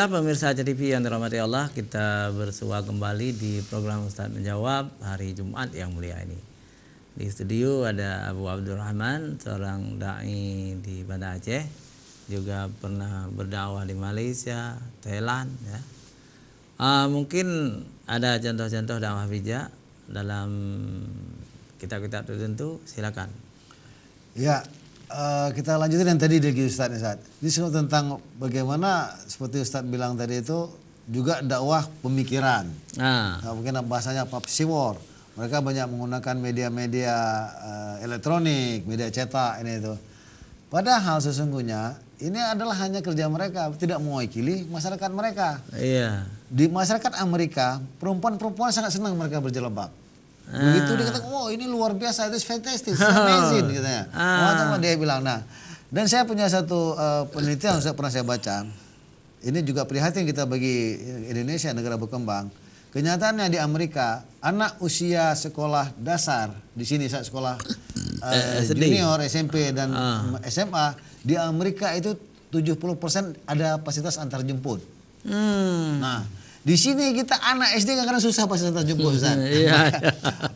Pemirsa TV yang dirahmati Allah, kita bersua kembali di program Ustadz Menjawab hari Jumat yang mulia ini. Di studio ada Abu Abdurrahman, seorang dai di Banda Aceh, juga pernah berdakwah di Malaysia, Thailand. Ya. Mungkin ada contoh-contoh dakwah bijak dalam kitab-kitab tertentu, silakan. Ya. Kita lanjutin yang tadi dari Ustadz. Ini semua tentang bagaimana seperti Ustadz bilang tadi itu juga dakwah pemikiran. Mungkin bahasanya public war. Mereka banyak menggunakan media-media elektronik, media cetak ini itu. Padahal sesungguhnya ini adalah hanya kerja mereka, tidak mewakili masyarakat mereka. Iya. Di masyarakat Amerika, perempuan-perempuan sangat senang mereka berjilbab. Begitu dia kata, oh ini luar biasa, itu fantastic, amazing katanya. Sama dia bilang, nah, dan saya punya satu penelitian yang pernah saya baca. Ini juga prihatin kita bagi Indonesia, negara berkembang. Kenyataannya di Amerika, anak usia sekolah dasar di sini saat sekolah junior, SMP dan SMA di Amerika itu 70% ada fasilitas antar jemput. Nah, di sini kita anak SD kadang susah pas antar jemput, Ustaz. Iya.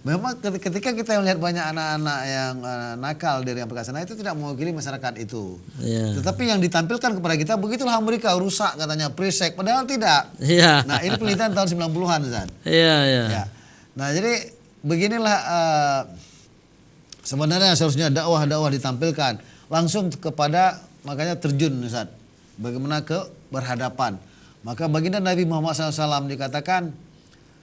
Memang ketika kita melihat banyak anak-anak yang nakal dari Amerika sana itu tidak mewakili masyarakat itu. Iya. Tetapi yang ditampilkan kepada kita begitulah Amerika rusak katanya presek, padahal tidak. Iya. Nah, ini penelitian tahun 90-an, Ustaz. Iya, iya. Ya. Nah, jadi beginilah sebenarnya seharusnya dakwah-dakwah ditampilkan langsung kepada, makanya terjun, Ustaz. Bagaimana berhadapan. Maka baginda Nabi Muhammad SAW dikatakan,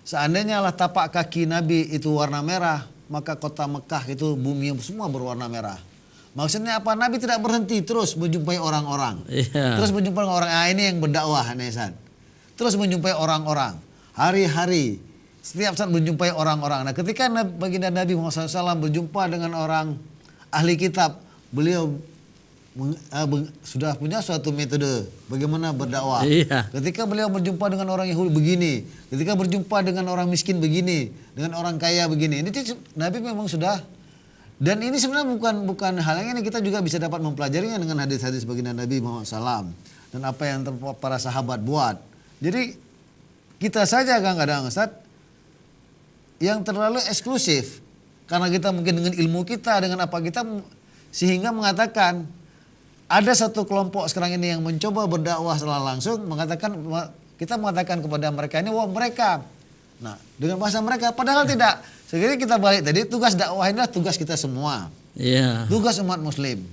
seandainya lah tapak kaki Nabi itu warna merah, maka kota Mekah itu bumi semua berwarna merah. Maksudnya apa? Nabi tidak berhenti, terus menjumpai orang-orang. Iya. Terus menjumpai orang. Ini yang berdakwah, Nesan. Terus menjumpai orang-orang. Hari-hari, setiap saat menjumpai orang-orang. Nah, ketika baginda Nabi Muhammad SAW berjumpa dengan orang ahli kitab, beliau sudah punya suatu metode bagaimana berdakwah. Iya. Ketika beliau berjumpa dengan orang Yahudi begini, ketika berjumpa dengan orang miskin begini, dengan orang kaya begini. Ini Nabi memang sudah, dan ini sebenarnya bukan hal yang ini, kita juga bisa dapat mempelajarinya dengan hadis-hadis baginda Nabi Muhammad SAW dan apa yang para sahabat buat. Jadi kita saja kadang-kadang, Ustaz, yang terlalu eksklusif karena kita mungkin dengan ilmu kita, dengan apa kita, sehingga mengatakan ada satu kelompok sekarang ini yang mencoba berdakwah secara langsung, kita mengatakan kepada mereka ini, wah mereka, nah dengan bahasa mereka, padahal tidak. Sekali kita balik tadi, tugas dakwah inilah tugas kita semua. Iya. Tugas umat Muslim,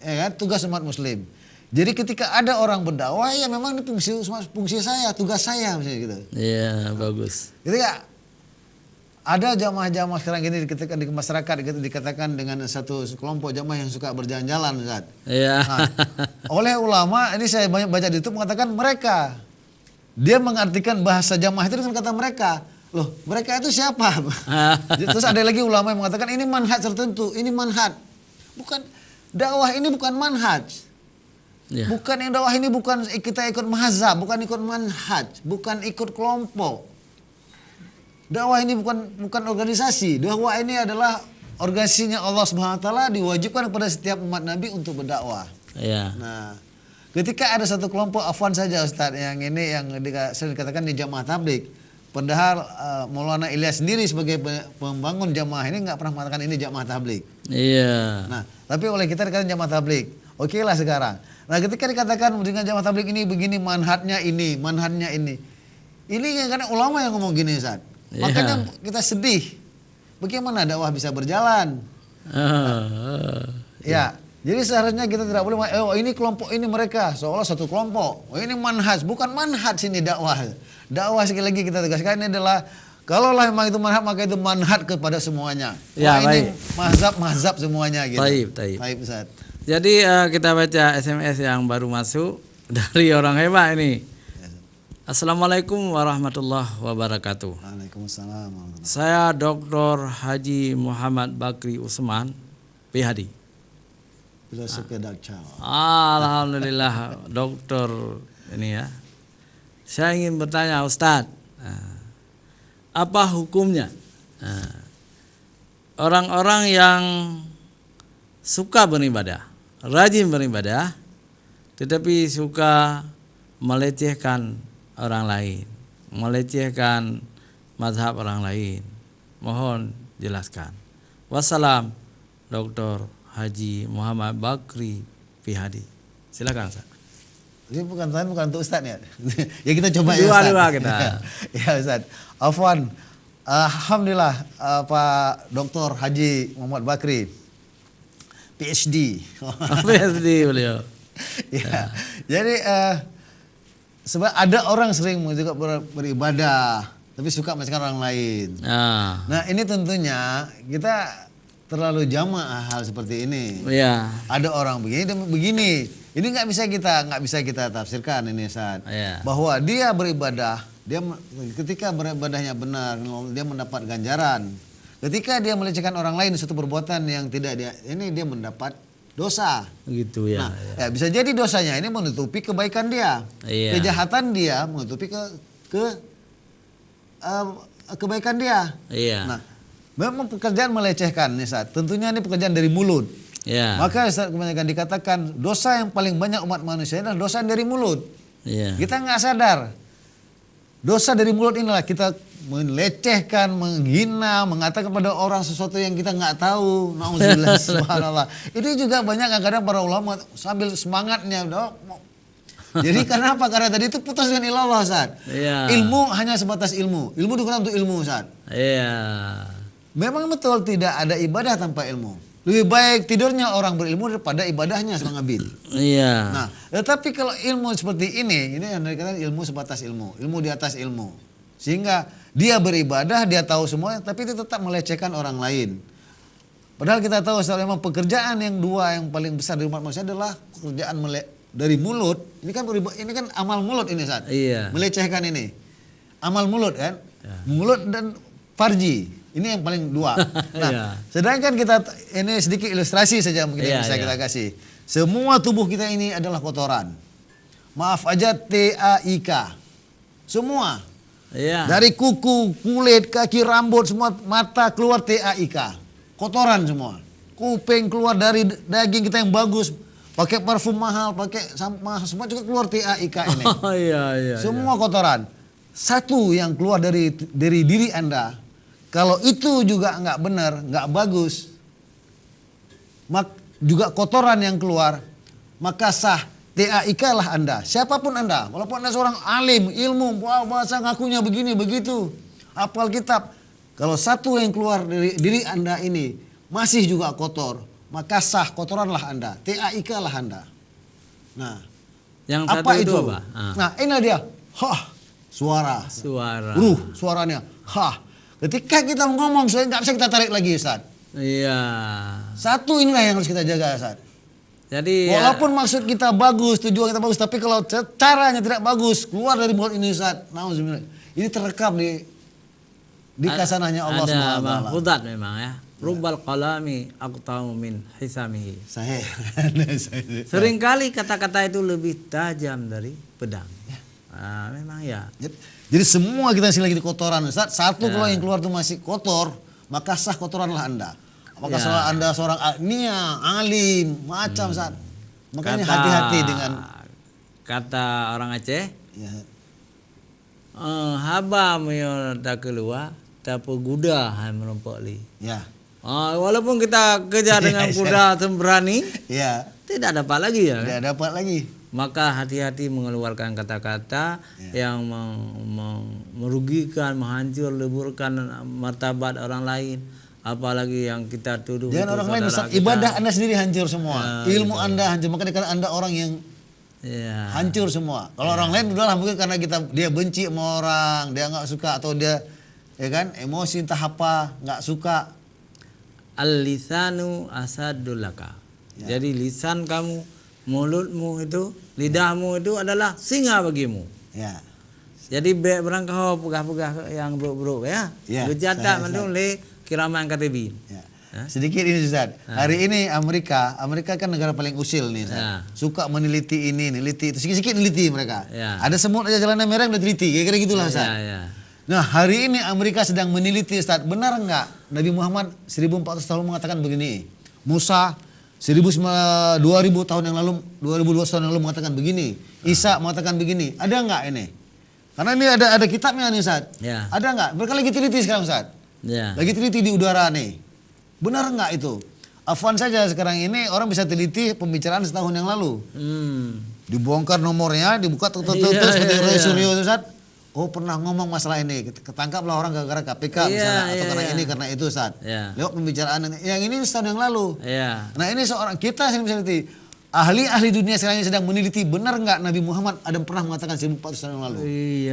ya kan? Tugas umat Muslim. Jadi ketika ada orang berdakwah, ya memang ini fungsi saya, tugas saya, misalnya gitu. Iya, bagus. Ketika ada jamaah-jamaah sekarang ini ketika di masyarakat gitu, dikatakan dengan satu kelompok jamaah yang suka berjalan-jalan, Ustaz. Iya. Nah, oleh ulama ini saya banyak baca di YouTube mengatakan mereka. Dia mengartikan bahasa jamaah itu dengan kata mereka. Loh, mereka itu siapa? Terus ada lagi ulama yang mengatakan ini manhaj tertentu, ini manhaj. Bukan dakwah ini bukan manhaj. Iya. Bukan dakwah ini bukan kita ikut mazhab, bukan ikut manhaj, bukan ikut kelompok. Dakwah ini bukan organisasi. Dakwah ini adalah organisasinya Allah Subhanahu wa taala, diwajibkan kepada setiap umat Nabi untuk berdakwah. Iya. Nah, ketika ada satu kelompok, afwan saja Ustaz, yang ini yang sering dikatakan di jamaah tabligh. Padahal Maulana Ilyas sendiri sebagai pembangun jamaah ini nggak pernah mengatakan ini jamaah tabligh. Iya. Nah, tapi oleh kita dikatakan jamaah tabligh. Oke lah sekarang. Nah, ketika dikatakan dengan jamaah tabligh ini begini, manhajnya ini, manhajnya ini. Ini karena ulama yang ngomong gini, Ustaz. Makanya kita sedih. Bagaimana dakwah bisa berjalan? Ya, jadi seharusnya kita tidak boleh, oh ini kelompok ini mereka, seolah satu kelompok. Oh ini manhaj, bukan manhaj ini dakwah. Dakwah sekali lagi kita tegaskan ini adalah, kalaulah memang itu manhaj, maka itu manhaj kepada semuanya. Ya, ini mazhab semuanya gitu. Taib. Ustaz. Jadi kita baca SMS yang baru masuk dari orang hebat ini. Assalamualaikum warahmatullahi wabarakatuh. Waalaikumsalam. Saya Dr. Haji Muhammad Bakri Usman, PhD. Alhamdulillah, dokter ini ya. Saya ingin bertanya Ustadz, apa hukumnya orang-orang yang suka beribadah, rajin beribadah, tetapi suka melecehkan orang lain, melecehkan mazhab orang lain. Mohon jelaskan. Wassalam, Dr. Haji Muhammad Bakri Pihadi. Silakan Ustaz. Ini bukan untuk Ustaz ya. Ya kita coba ya Ustaz. Dua kita. Ya Ustaz. Afwan. Alhamdulillah Pak Dr. Haji Muhammad Bakri PhD. PhD beliau. Ya. Jadi sebab ada orang sering juga beribadah tapi suka melecehkan orang lain. Nah, ini tentunya kita terlalu jamaah hal seperti ini. Iya. Ada orang begini dan begini. Ini nggak bisa kita tafsirkan ini Ustaz. Iya. Bahwa dia beribadah, ketika beribadahnya benar, dia mendapat ganjaran. Ketika dia melecehkan orang lain suatu perbuatan yang tidak dia mendapat dosa. Gitu ya. Nah, ya bisa jadi dosanya ini menutupi kebaikan dia. Iya. Kejahatan dia menutupi kebaikan dia. Iya. Nah, memang pekerjaan melecehkan nih Ustaz. Tentunya ini pekerjaan dari mulut. Iya. Maka Ustaz kebanyakan dikatakan dosa yang paling banyak umat manusia adalah dosa dari mulut. Iya. Kita nggak sadar. Dosa dari mulut inilah kita melecehkan, menghina, mengatakan pada orang sesuatu yang kita nggak tahu. Nauzubillah, subhanallah. Itu juga banyak kadang-kadang para ulama sambil semangatnya. Jadi kenapa? Karena tadi itu putus dengan ilallah Ustaz. Iya. Ilmu hanya sebatas ilmu. Ilmu digunakan untuk ilmu Ustaz. Iya. Memang betul tidak ada ibadah tanpa ilmu. Lebih baik tidurnya orang berilmu daripada ibadahnya seorang abid. Iya. Nah, tetapi kalau ilmu seperti ini yang dikatakan ilmu sebatas ilmu, ilmu di atas ilmu. Sehingga dia beribadah, dia tahu semua, tapi dia tetap melecehkan orang lain. Padahal kita tahu memang pekerjaan yang dua yang paling besar di umat manusia adalah pekerjaan dari mulut. Ini kan amal mulut ini Ustaz. Iya. Melecehkan ini. Amal mulut kan? Ya. Mulut dan farji. Ini yang paling dua. Nah, Iya. sedangkan kita ini sedikit ilustrasi saja mungkin yang Iya, bisa iya. kita kasih. Semua tubuh kita ini adalah kotoran. Maaf aja TAIK. Semua. Iya. Dari kuku, kulit, kaki, rambut, semua mata keluar TAIK. Kotoran semua. Kuping keluar dari daging kita yang bagus. Pakai parfum mahal, pakai sampah, semua juga keluar TAIK ini. Oh iya iya. Semua kotoran. Satu yang keluar dari diri Anda, kalau itu juga nggak benar, nggak bagus, juga kotoran yang keluar, maka sah TAIK lah Anda. Siapapun Anda, walaupun Anda seorang alim, ilmu, bahasa ngakunya begini begitu, hafal kitab, kalau satu yang keluar dari diri Anda ini masih juga kotor, maka sah kotoranlah Anda, TAIK lah Anda. Nah, yang apa satu itu? apa? Nah, inilah dia. Suara. Suaranya. Ketika kita ngomong, nggak bisa kita tarik lagi, Ustaz. Iya. Satu inilah yang harus kita jaga, Ustaz. Jadi walaupun maksud kita bagus, tujuan kita bagus, tapi kalau caranya tidak bagus, keluar dari mulut ini, Ustaz. Nauzubillah. Ini terekam di kasanahnya Allah Ada SWT. mahfudzat memang ya. Rubbal qalami aqtamu min hisamihi. Saya. Seringkali kata-kata itu lebih tajam dari pedang. Memang ya. Jadi semua kita lagi di kotoran, Ustaz. Satu kalau yang keluar itu masih kotor, maka sah kotoranlah Anda. Apakah Anda seorang agnia, alim, macam Ustaz. Makanya hati-hati dengan kata orang Aceh. Ya. Haba meyo tak keluar, tapi kuda hai merompok li. Ya. Walaupun kita kejar dengan kuda sembrani, Ya. tidak dapat lagi ya. Tidak dapat lagi. Maka hati-hati mengeluarkan kata-kata yang merugikan, menghancur, leburkan martabat orang lain. Apalagi yang kita tuduh. Jangan orang lain, Ustaz. Ibadah Anda sendiri hancur semua. Ilmu Anda hancur. Maka dikatakan Anda orang yang hancur semua. Kalau orang lain udahlah mungkin karena dia benci sama orang, dia nggak suka atau dia emosi entah apa, nggak suka. Al-lisanu asadul laka. Jadi lisan kamu, mulutmu itu, lidahmu itu adalah singa bagimu. Ya. Jadi berangkau pegah-pegah yang buruk-buruk ya. Berjata mandung le kiraman katibin. Ya. Sedikit ini Ustaz. Hari ini Amerika kan negara paling usil nih Ustaz. Suka meneliti ini, neliti itu, sikit-sikit neliti mereka. Ada semut aja jalanan merah udah teliti, kira-kira gitulah Ustaz. Nah, hari ini Amerika sedang meneliti Ustaz, benar enggak Nabi Muhammad 1400 tahun mengatakan begini, Musa 2000 tahun yang lalu, 2002 tahun yang lalu mengatakan begini, Isa mengatakan begini. Ada nggak ini? Karena ini ada kitabnya nih Ustaz. Ya. Ada nggak? Mereka lagi teliti sekarang Ustaz. Ya. Lagi teliti di udara nih. Benar nggak itu? Afwan saja sekarang ini orang bisa teliti pembicaraan setahun yang lalu. Dibongkar nomornya, dibuka seperti Roy Suryo Ustaz. Oh pernah ngomong masalah ini, ketangkaplah orang gara-gara KPK misalnya atau karena ini karena itu Ustaz. Lewat pembicaraan yang ini setahun yang lalu. Nah ini seorang kita sering bisa teliti. Ahli-ahli dunia sekarang ini sedang meneliti benar nggak Nabi Muhammad ada pernah mengatakan 1400 tahun yang lalu.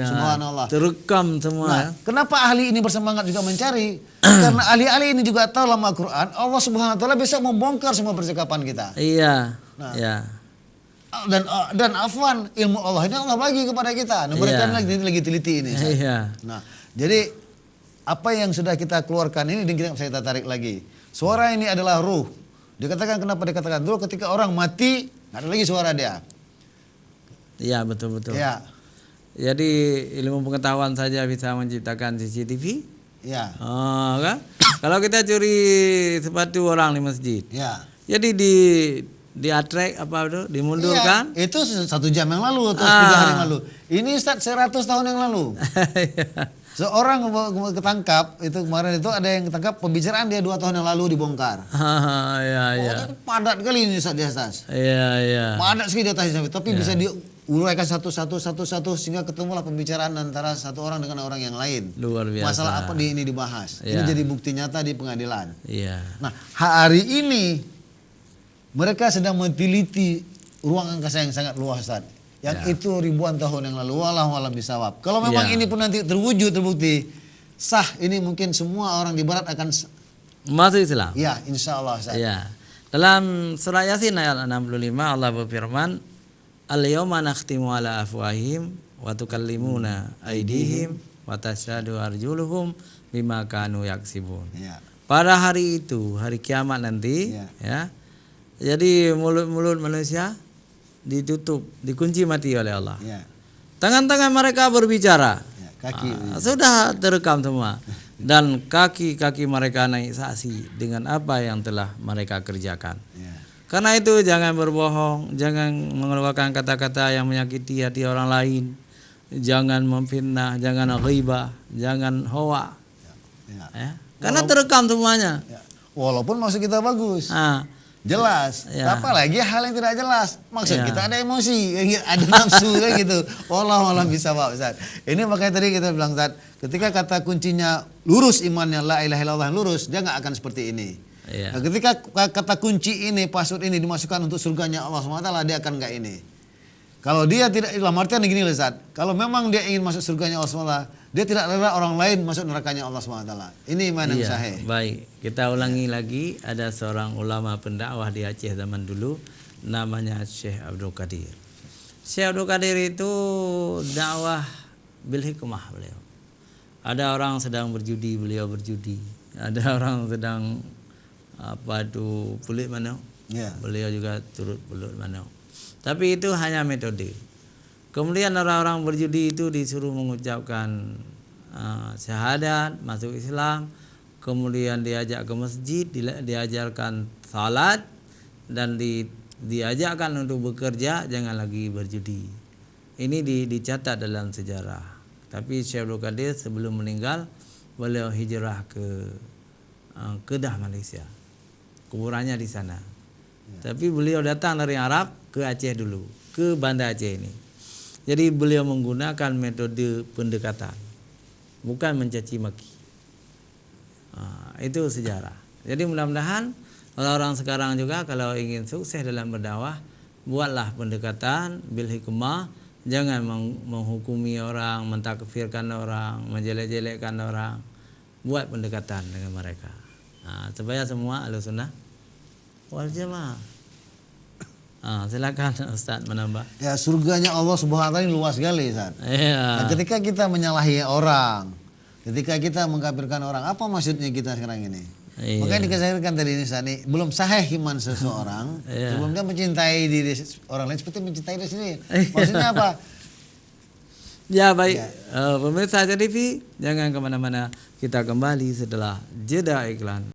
Subhanallah. Terekam semua. Nah, kenapa ahli ini bersemangat juga mencari? Karena ahli-ahli ini juga tahu dalam Al-Quran Allah Subhanahu Wa Taala besok membongkar semua percakapan kita. Nah. Dan afwan ilmu Allah ini Allah bagi kepada kita. Nah, mereka lagi teliti ini. Nah, jadi apa yang sudah kita keluarkan ini dan kita tarik lagi. Suara ini adalah ruh. Dikatakan kenapa dikatakan ruh ketika orang mati nggak ada lagi suara dia. Iya betul. Ya. Jadi ilmu pengetahuan saja bisa menciptakan CCTV. Ya. Kan? Kalau kita curi sepatu orang di masjid. Ya. Jadi di attract apa itu dimundurkan. Iya, itu 1 jam yang lalu atau 3 hari yang lalu. Ini Ustaz 100 tahun yang lalu. Seorang ketangkap itu kemarin itu ada yang ketangkap pembicaraan dia 2 tahun yang lalu dibongkar. Padat kali ini Ustaz. Iya. Padat sekali data tapi bisa diuraikan satu sehingga ketemulah pembicaraan antara satu orang dengan orang yang lain. Luar biasa. Masalah apa ini dibahas. Ini jadi bukti nyata di pengadilan. Nah, hari ini mereka sedang meneliti ruang angkasa yang sangat luas Ustaz. Yang itu ribuan tahun yang lalu. Wallahu a'lam bishawab. Kalau memang ini pun nanti terwujud terbukti sah, ini mungkin semua orang di barat akan masuk Islam. Ya, insya Allah Ustaz. Dalam surah Yasin ayat 65 Allah berfirman, "Al-yawma nakhtimu ala afwahihim wa tukallimuna aydihim wa tashhadu arjuluhum bima kanu yaksibun." Pada hari itu, hari kiamat nanti, jadi mulut-mulut manusia ditutup, dikunci mati oleh Allah. Tangan-tangan mereka berbicara. Kaki. Sudah terekam semua. Dan kaki-kaki mereka naik saksi dengan apa yang telah mereka kerjakan. Karena itu jangan berbohong, jangan mengeluarkan kata-kata yang menyakiti hati orang lain. Jangan memfitnah, jangan ghibah, jangan hoak. Karena terekam semuanya. Walaupun maksud kita bagus. Jelas, apalagi hal yang tidak jelas. Maksud kita ada emosi, ada nafsu kayak gitu. Wallahu a'lam bishawab Ustaz. Ini makanya tadi kita bilang Ustaz, ketika kata kuncinya lurus imannya la ilaha illallah yang lurus, dia nggak akan seperti ini. Nah, ketika kata kunci ini, password ini dimasukkan untuk surganya Allah SWT, dia akan nggak ini. Kalau dia tidak, dalam artian begini Ustaz, kalau memang dia ingin masuk surganya Allah SWT, dia tidak rela orang lain masuk nerakanya Allah SWT. Ini iman yang sahih. Baik, kita ulangi lagi. Ada seorang ulama pendakwah di Aceh zaman dulu, namanya Syekh Abdul Qadir. Syekh Abdul Qadir itu dakwah bil hikmah beliau. Ada orang sedang berjudi, beliau berjudi. Ada orang sedang pulut manuk, beliau juga turut pulut manuk. Tapi itu hanya metode. Kemudian orang-orang berjudi itu disuruh mengucapkan syahadat, masuk Islam, kemudian diajak ke masjid, diajarkan salat, dan diajarkan untuk bekerja, jangan lagi berjudi. Ini dicatat dalam sejarah. Tapi Syekh Abdul Qadir sebelum meninggal, beliau hijrah ke Kedah, Malaysia. Kuburannya di sana. Tapi beliau datang dari Arab ke Aceh dulu, ke Banda Aceh ini. Jadi beliau menggunakan metode pendekatan, bukan mencaci maki. Itu sejarah. Jadi mudah-mudahan orang-orang sekarang juga kalau ingin sukses dalam berdakwah, buatlah pendekatan bil hikmah. Jangan menghukumi orang, mentakfirkan orang, menjelek-jelekkan orang. Buat pendekatan dengan mereka. Supaya semua Ahlussunnah wal Jamaah. Silakan Ustaz menambah. Ya, surganya Allah Subhanahu wa taala luas sekali, Ustaz. Nah, ketika kita menyalahi orang, ketika kita mengkafirkan orang, apa maksudnya kita sekarang ini? Makanya dikasihkan tadi ini Ustaz, belum sahih iman seseorang sebelum dia mencintai diri orang lain seperti mencintai diri sendiri. Maksudnya apa? Ya baik, pemirsa TV jangan kemana-mana, kita kembali setelah jeda iklan.